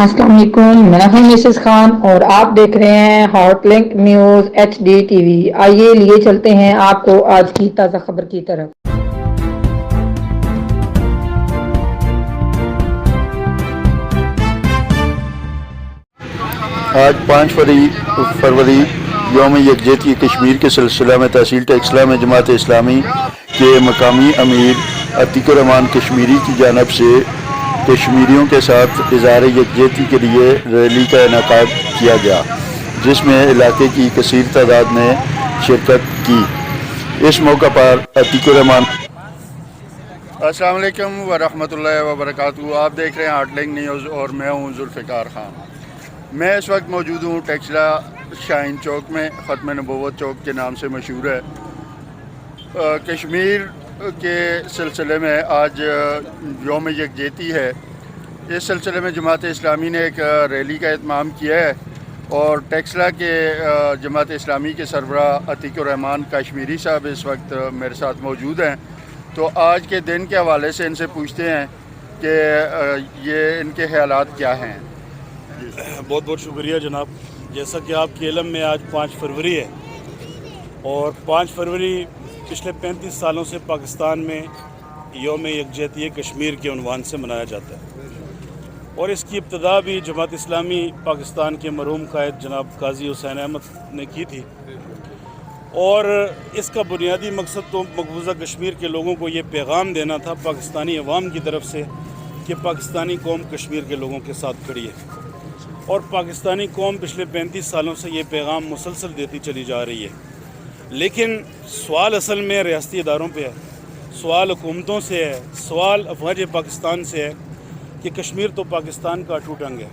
السلام علیکم، میں ہوں مسز خان اور آپ دیکھ رہے ہیں hot link news HD TV۔ آئیے لیے چلتے ہیں آپ کو آج کی تازہ خبر کی طرف۔ آج 5 فروری یوم یکجہتی کشمیر کے سلسلہ میں تحصیل ٹیکسلا میں جماعت اسلامی کے مقامی امیر عتیق الرحمان کشمیری کی جانب سے کشمیریوں کے ساتھ اظہار یکجہتی کے لیے ریلی کا انعقاد کیا گیا، جس میں علاقے کی کثیر تعداد نے شرکت کی۔ اس موقع پر عتیق الرحمان۔ السلام علیکم ورحمۃ اللہ وبرکاتہ۔ آپ دیکھ رہے ہیں ہاٹ لنک نیوز اور میں ہوں ذوالفقار خان۔ میں اس وقت موجود ہوں ٹیکسلا شاہین چوک میں، ختم نبوت چوک کے نام سے مشہور ہے۔ کشمیر کے سلسلے میں آج یوم یکجہتی ہے۔ اس سلسلے میں جماعت اسلامی نے ایک ریلی کا اہتمام کیا ہے اور ٹیکسلا کے جماعت اسلامی کے سربراہ عتیق الرحمان کشمیری صاحب اس وقت میرے ساتھ موجود ہیں۔ تو آج کے دن کے حوالے سے ان سے پوچھتے ہیں کہ یہ ان کے خیالات کیا ہیں۔ بہت بہت شکریہ جناب۔ جیسا کہ آپ کے علم میں آج 5 فروری ہے اور 5 فروری پچھلے 35 سالوں سے پاکستان میں یوم یکجہتی کشمیر کے عنوان سے منایا جاتا ہے، اور اس کی ابتدا بھی جماعت اسلامی پاکستان کے مرحوم قائد جناب قاضی حسین احمد نے کی تھی، اور اس کا بنیادی مقصد تو مقبوضہ کشمیر کے لوگوں کو یہ پیغام دینا تھا پاکستانی عوام کی طرف سے کہ پاکستانی قوم کشمیر کے لوگوں کے ساتھ کھڑی ہے، اور پاکستانی قوم پچھلے 35 سالوں سے یہ پیغام مسلسل دیتی چلی جا رہی ہے۔ لیکن سوال اصل میں ریاستی اداروں پہ ہے، سوال حکومتوں سے ہے، سوال افواج پاکستان سے ہے کہ کشمیر تو پاکستان کا اٹوٹ انگ ہے،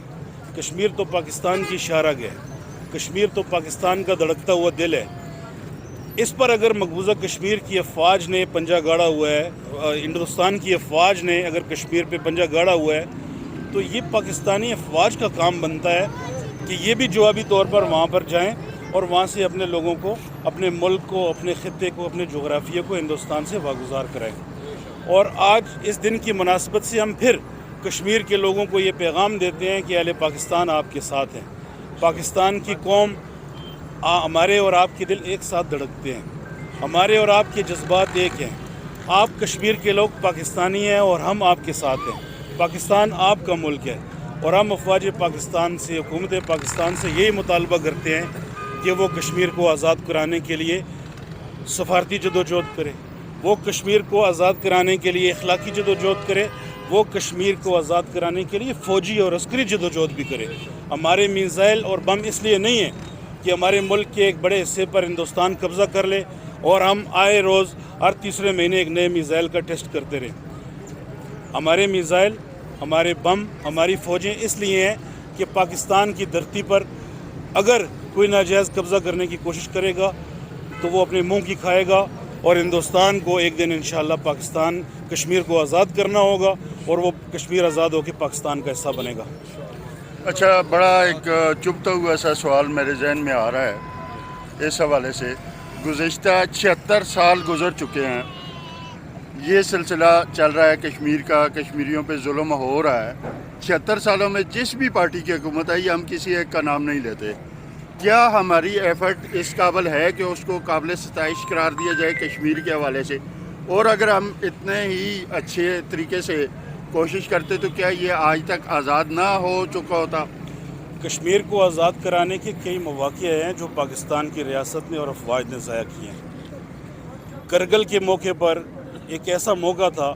کشمیر تو پاکستان کی شاہراہ ہے، کشمیر تو پاکستان کا دھڑکتا ہوا دل ہے۔ اس پر اگر مقبوضہ کشمیر کی افواج نے پنجہ گاڑا ہوا ہے، ہندوستان کی افواج نے اگر کشمیر پہ پنجہ گاڑا ہوا ہے، تو یہ پاکستانی افواج کا کام بنتا ہے کہ یہ بھی جوابی طور پر وہاں پر جائیں اور وہاں سے اپنے لوگوں کو، اپنے ملک کو، اپنے خطے کو، اپنے جغرافیہ کو ہندوستان سے واگزار کرائیں۔ اور آج اس دن کی مناسبت سے ہم پھر کشمیر کے لوگوں کو یہ پیغام دیتے ہیں کہ اہل پاکستان آپ کے ساتھ ہیں، پاکستان کی قوم، ہمارے اور آپ کے دل ایک ساتھ دھڑکتے ہیں، ہمارے اور آپ کے جذبات ایک ہیں، آپ کشمیر کے لوگ پاکستانی ہیں اور ہم آپ کے ساتھ ہیں، پاکستان آپ کا ملک ہے، اور ہم افواج پاکستان سے، حکومت پاکستان سے یہی مطالبہ کرتے ہیں کہ وہ کشمیر کو آزاد کرانے کے لیے سفارتی جدوجہد کرے، وہ کشمیر کو آزاد کرانے کے لیے اخلاقی جدوجہد کرے، وہ کشمیر کو آزاد کرانے کے لیے فوجی اور عسکری جدوجہد بھی کرے۔ ہمارے میزائل اور بم اس لیے نہیں ہیں کہ ہمارے ملک کے ایک بڑے حصے پر ہندوستان قبضہ کر لے اور ہم آئے روز ہر تیسرے مہینے ایک نئے میزائل کا ٹیسٹ کرتے رہیں۔ ہمارے میزائل، ہمارے بم، ہماری فوجیں اس لیے ہیں کہ پاکستان کی دھرتی پر اگر کوئی ناجائز قبضہ کرنے کی کوشش کرے گا تو وہ اپنے منہ کی کھائے گا، اور ہندوستان کو ایک دن انشاءاللہ پاکستان کشمیر کو آزاد کرنا ہوگا اور وہ کشمیر آزاد ہو کے پاکستان کا حصہ بنے گا۔ اچھا، بڑا ایک چبھتا ہوا سا سوال میرے ذہن میں آ رہا ہے اس حوالے سے۔ گزشتہ 76 سال گزر چکے ہیں، یہ سلسلہ چل رہا ہے کشمیر کا، کشمیریوں پہ ظلم ہو رہا ہے۔ 76 سالوں میں جس بھی پارٹی کی حکومت آئی، ہم کسی ایک کا نام نہیں لیتے۔ کیا ہماری ایفرٹ اس قابل ہے کہ اس کو قابل ستائش قرار دیا جائے کشمیر کے حوالے سے؟ اور اگر ہم اتنے ہی اچھے طریقے سے کوشش کرتے تو کیا یہ آج تک آزاد نہ ہو چکا ہوتا؟ کشمیر کو آزاد کرانے کے کئی مواقع ہیں جو پاکستان کی ریاست نے اور افواج نے ضائع کیے ہیں۔ کرگل کے موقع پر ایک ایسا موقع تھا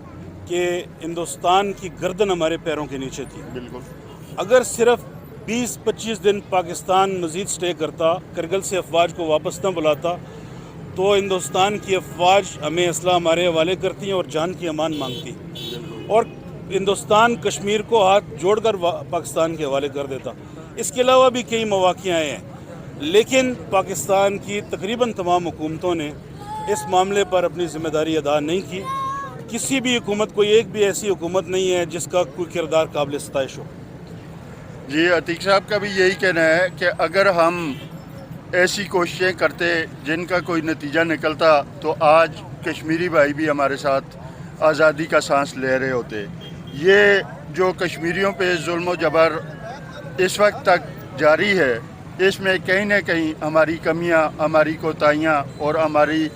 کہ ہندوستان کی گردن ہمارے پیروں کے نیچے تھی۔ بالکل۔ اگر صرف 20-25 دن پاکستان مزید سٹے کرتا، کرگل سے افواج کو واپس نہ بلاتا، تو ہندوستان کی افواج ہمیں اسلحہ ہمارے حوالے کرتی ہیں اور جان کی امان مانگتی، اور ہندوستان کشمیر کو ہاتھ جوڑ کر پاکستان کے حوالے کر دیتا۔ اس کے علاوہ بھی کئی مواقع آئے ہیں، لیکن پاکستان کی تقریباً تمام حکومتوں نے اس معاملے پر اپنی ذمہ داری ادا نہیں کی۔ کسی بھی حکومت، کوئی ایک بھی ایسی حکومت نہیں ہے جس کا کوئی کردار قابل ستائش ہو۔ جی، عتیق صاحب کا بھی یہی کہنا ہے کہ اگر ہم ایسی کوششیں کرتے جن کا کوئی نتیجہ نکلتا تو آج کشمیری بھائی بھی ہمارے ساتھ آزادی کا سانس لے رہے ہوتے۔ یہ جو کشمیریوں پہ ظلم و جبر اس وقت تک جاری ہے، اس میں کہیں نہ کہیں ہماری کمیاں، ہماری کوتاہیاں اور ہماری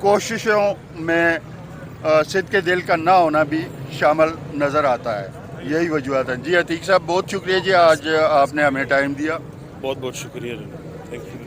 کوششوں میں صدق دل کا نہ ہونا بھی شامل نظر آتا ہے. یہی وجوہات ہیں. جی عتیق صاحب بہت شکریہ جی، آج آپ نے ہمیں ٹائم دیا. بہت بہت شکریہ جناب، تھینک یو.